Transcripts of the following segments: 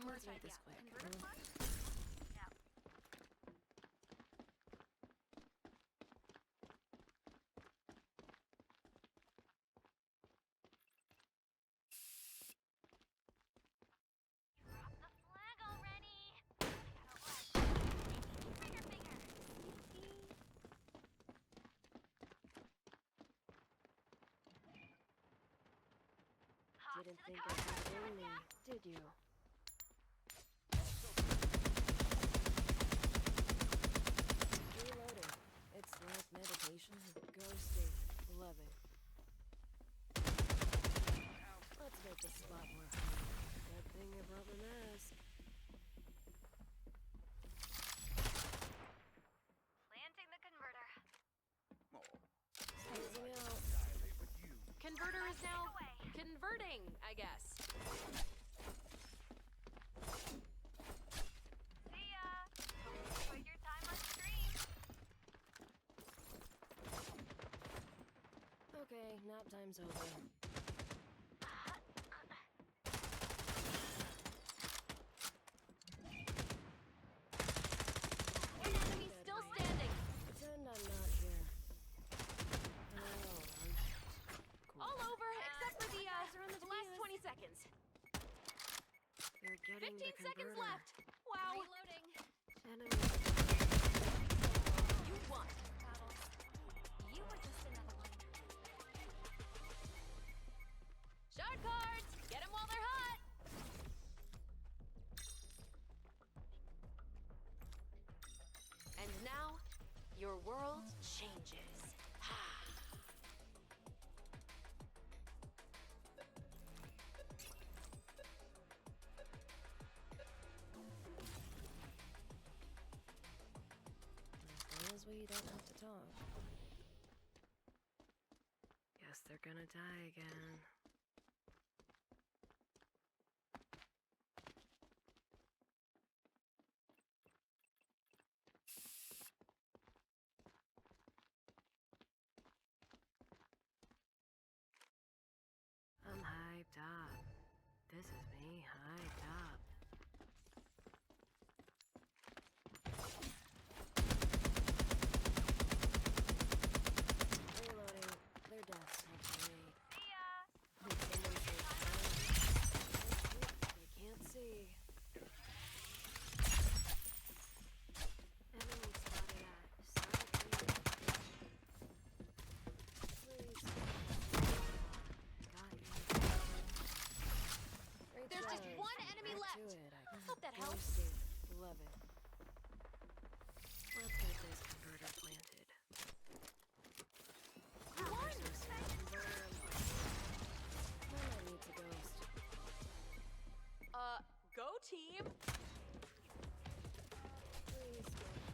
Let's make this quick. Yeah. Drop the flag already. I gotta watch. Trigger finger. Hop Didn't to the think I coast, had it in me, yeah. did you? Reloading. It's like meditation. Ghosting. Love it. Let's make this spot more fun. Good thing I brought my mask. Planting the converter. Phasing out. Converter is now Away. converting, I guess. See ya. Enjoyed your time on stream. Okay, nap time's over. An enemy still standing. Pretend I'm not here. Oh, I'm cool. All over, except for the Guys are on the last defuse. 20 seconds. They're getting 15 the seconds converter. left. Wow. Reloading. Enemy. You won. Battles. You were just another one. Shard cards. Get them while they're hot. And now, your world changes. As long as we don't have to talk. Guess they're gonna die again. I'm hyped up. This is me hyped up. Reloading. Their deaths help me. See ya. Hope someone saves time. They can't see. Enemy spotted at side B. Please. Got you. Great There's just job. one enemy Back left. to it. I Hope that helps. ghosted. Love it. Let's get this converter planted. You won. There's this converter. Might not need to ghost. Go team. Please ghost.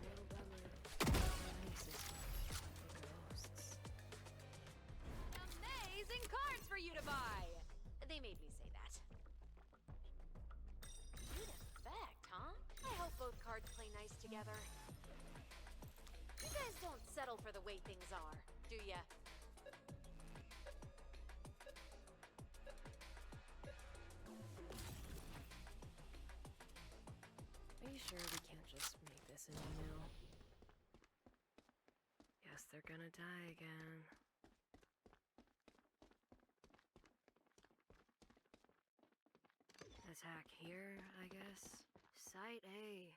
Real bummer. Nice is the ghosts. Amazing cards for you to buy. They made me say that. Neat effect, huh? I hope both cards play nice together. You guys don't settle for the way things are, do ya? Are you sure we can't just make this an email? Guess they're gonna die again. Attack here, I guess. Site A.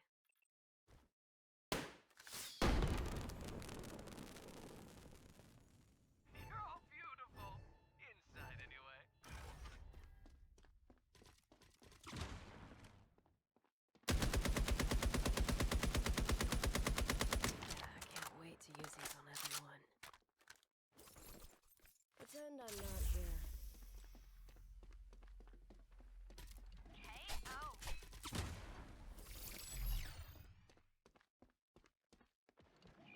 You're all beautiful. Inside, anyway. I can't wait to use these on everyone. Pretend I'm not here. KO.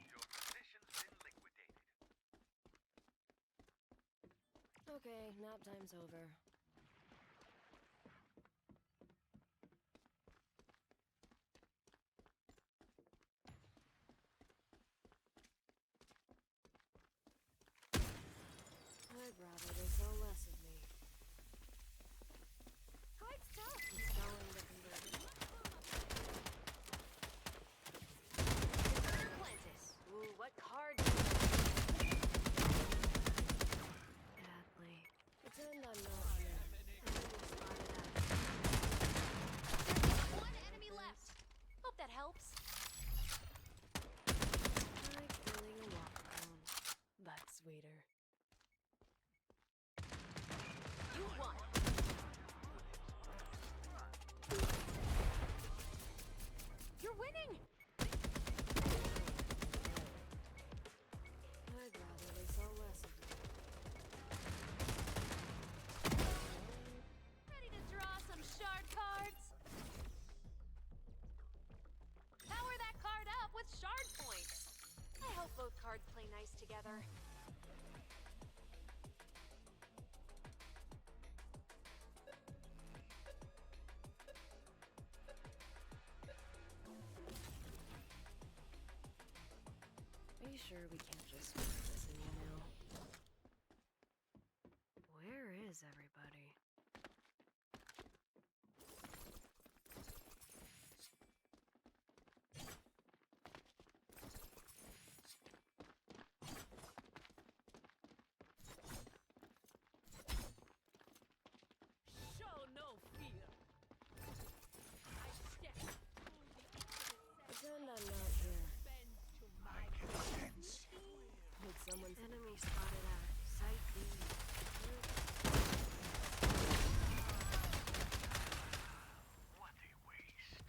Your position's been liquidated. Okay, nap time's over. I'd rather they saw less of me. Good stuff. It's both cards play nice together. Are you sure we can't just put this in email? Where is everybody? Show no fear. I step through the infinite Pretend I'm not here. bend to my Did someone's enemy spotted at Site B? What a waste.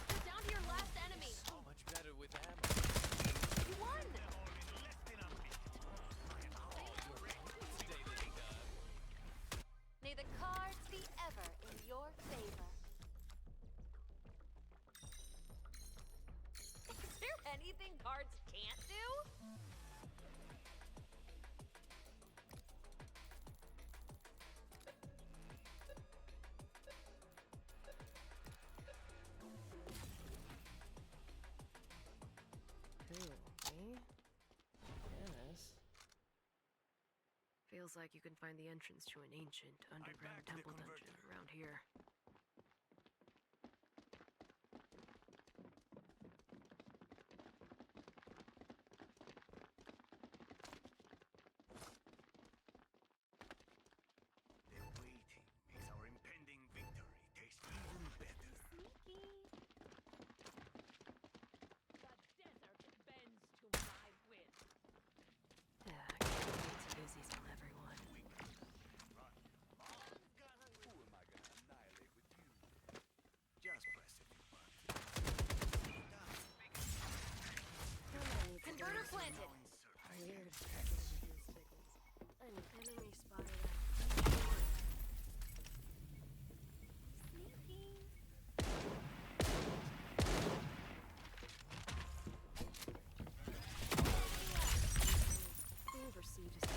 You're down to your last enemy. So much better with ammo. You won! Stay little guy. May the cards be ever in your favor. Is there anything cards can't do? Who? Me? Yes. Feels like you can find the entrance to an ancient underground backed the temple dungeon converter. around here. The waiting makes our impending victory taste even better. The desert bends to my will. Yeah, I can't wait to busy tell everyone. Who am I gonna annihilate with you? Just press a few buttons. Converter planted. Weird. An enemy spotted at Oversee just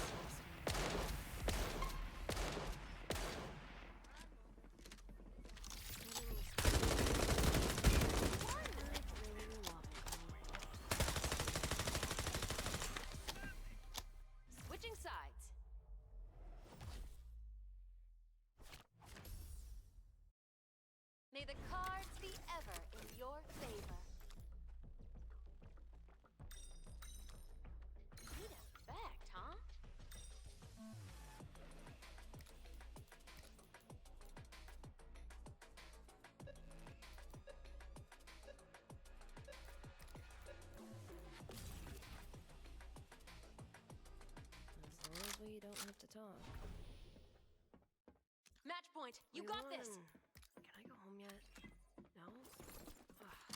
Switching sides. May the cards be ever in your favor. Neat effect, huh? as long as we don't have to talk. Match point. You We got this. won. Can I go home yet? No? Ugh.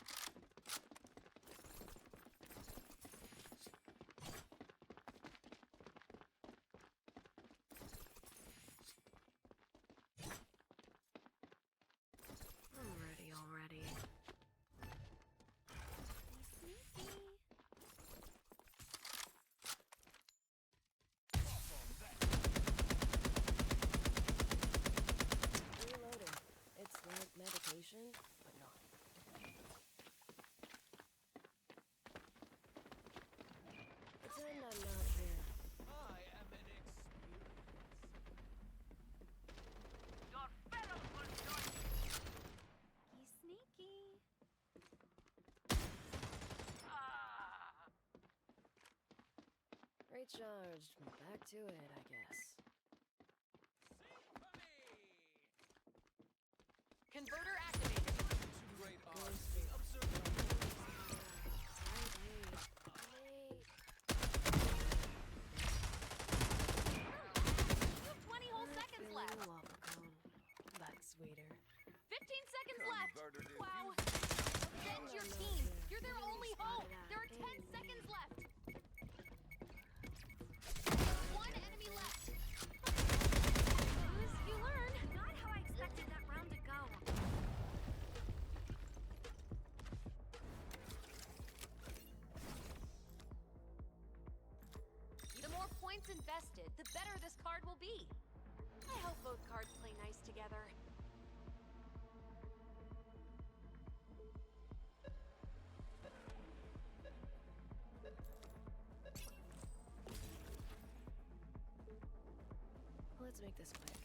I'm ready already. Reloading. It's like meditation, but not. Pretend I'm not here. I am an experience. Your fellows will join you. He's sneaky. Ah! Recharged. Back to it, I guess. Converter activated. Great art. Ghosting. Observe. You have 20 whole seconds left. Lava cone. That's sweeter. 15 seconds left. Converter Wow. defused. Avenge your team. You're their only hope. There are 10 seconds left. One enemy left. Lose, you learn. Not how I expected that points invested, the better this card will be. I hope both cards play nice together. Let's make this quick.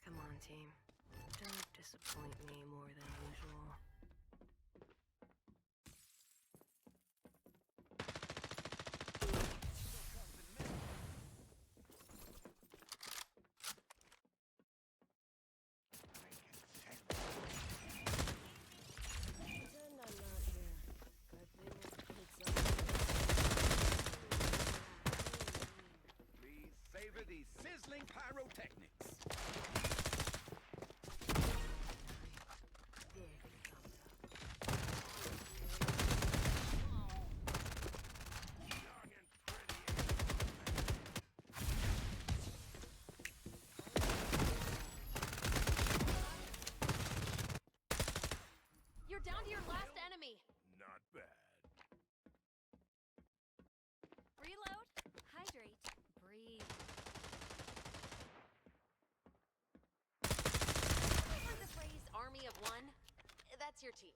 Come on, team. Don't disappoint me more than usual. Pretend I'm not here. Good thing is Please savor these sizzling pyrotechnics. big thumbs up. Young and pretty. You're down to your last enemy. Not bad. Reload, hydrate, breathe. Have you heard the phrase army of one? That's your team.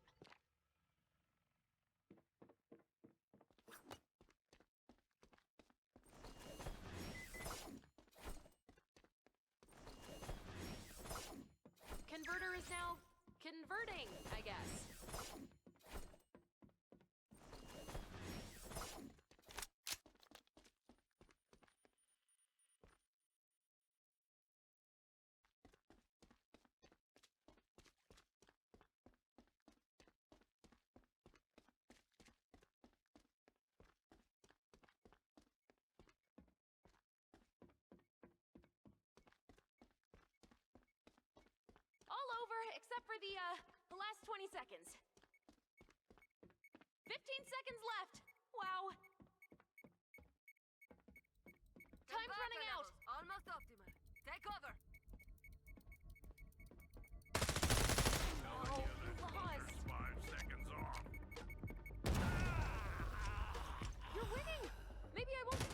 Converter is now converting, I guess. All over, except for the last 20 seconds. 15 seconds left. Wow. Time's running out. Almost optimal. Take over. Oh, you lost. 5 seconds off. You're winning. Maybe I won't.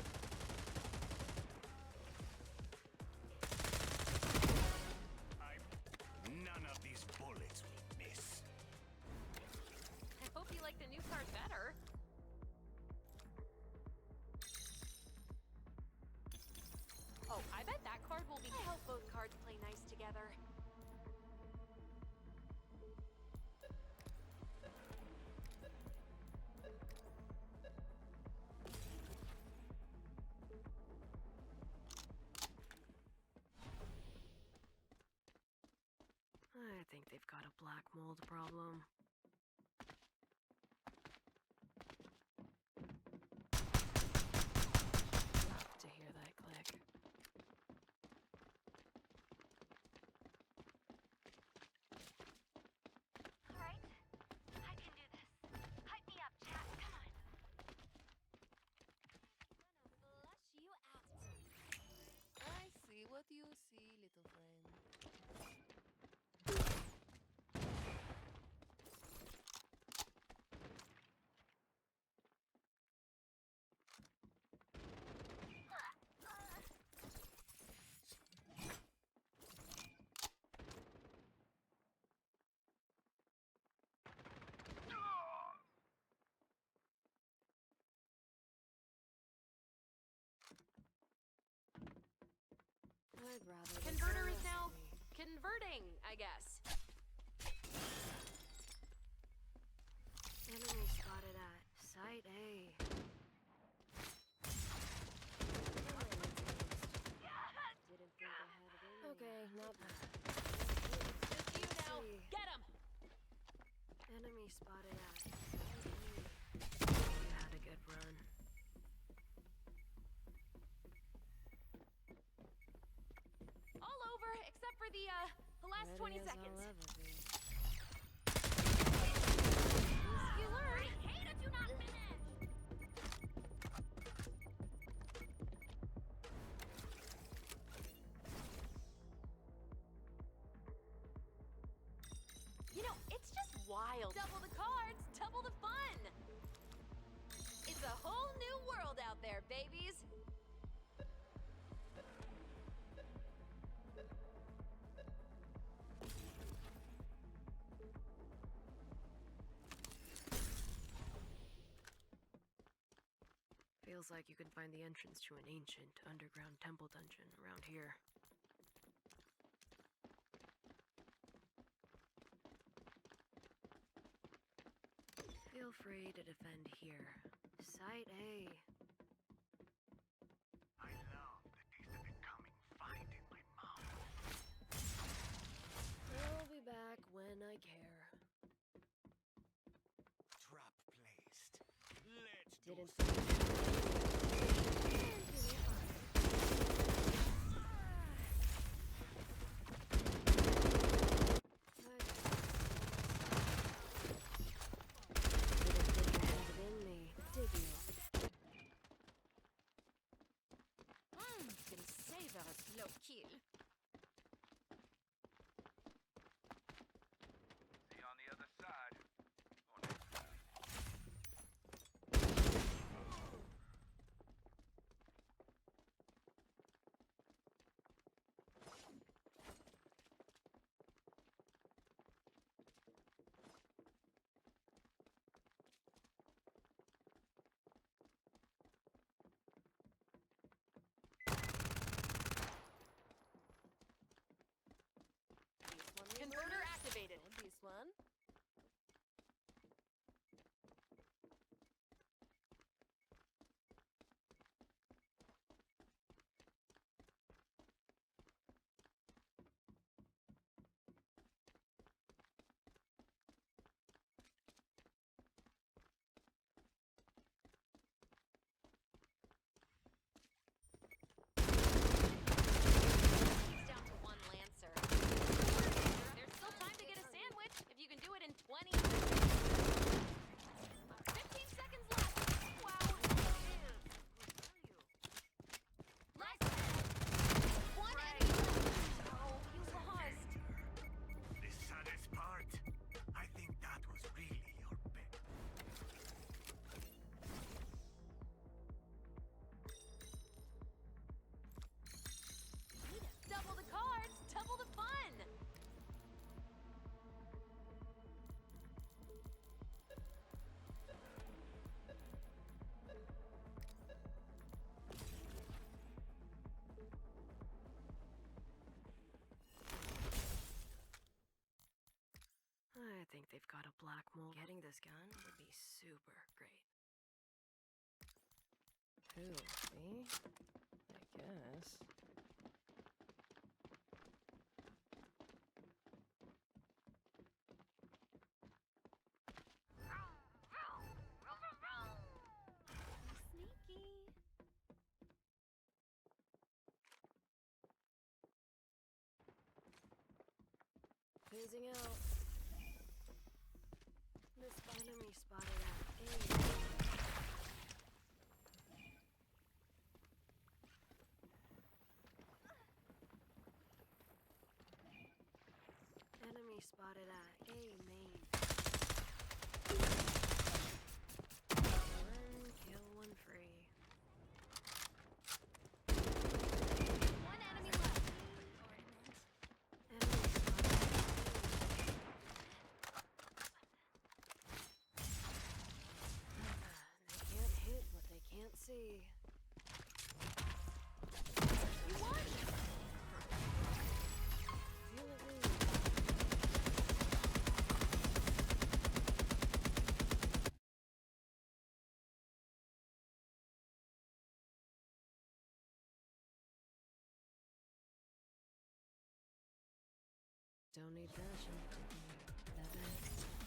None of these bullets will miss. I hope you like the new card better. Oh, I bet that card will be. I hope both cards play nice together. I think they've got a black mold problem. Love to hear that click. Alright, I can do this. Hype me up, chat, come on. Gonna flush you out. I see what you see, little friend. I'd rather they Converter is arrest now me. converting, I guess. Enemy spotted at Site A. Didn't think I had it in me. Okay, not bad. Just you now. see. Get him. Enemy spotted at Site A. You had a good run. All over, except for the last 20 Ready as seconds. I'll ever be. You learn. wild. Double the cards, double the fun. It's a whole new world out there, babies. Feels like you can find the entrance to an ancient underground temple dungeon around here. Feel free to defend here. Site A. I love the taste of it coming fine in my mouth. I'll be back when I care. Trap placed. Let's Didn't do Can save us, slow kill. See you on the other side. Or next time. Converter activated. This one. He's down to one Lancer. There's still time to get a sandwich if you can do it in 20 seconds. 15 seconds left. Wow. Last one enemy left. Oh, you lost. the saddest part. I think that was really your bet. Double the cards, double the fun. I think they've got a black mold. Getting this gun would be super great. Who, me? I guess. Sneaky. Phasing out. This enemy spotted at A. Enemy spotted at A main. One kill, one free. One enemy left. Enemy spotted They can't hit what they can't see. You won. Feel it move. Don't need passion. That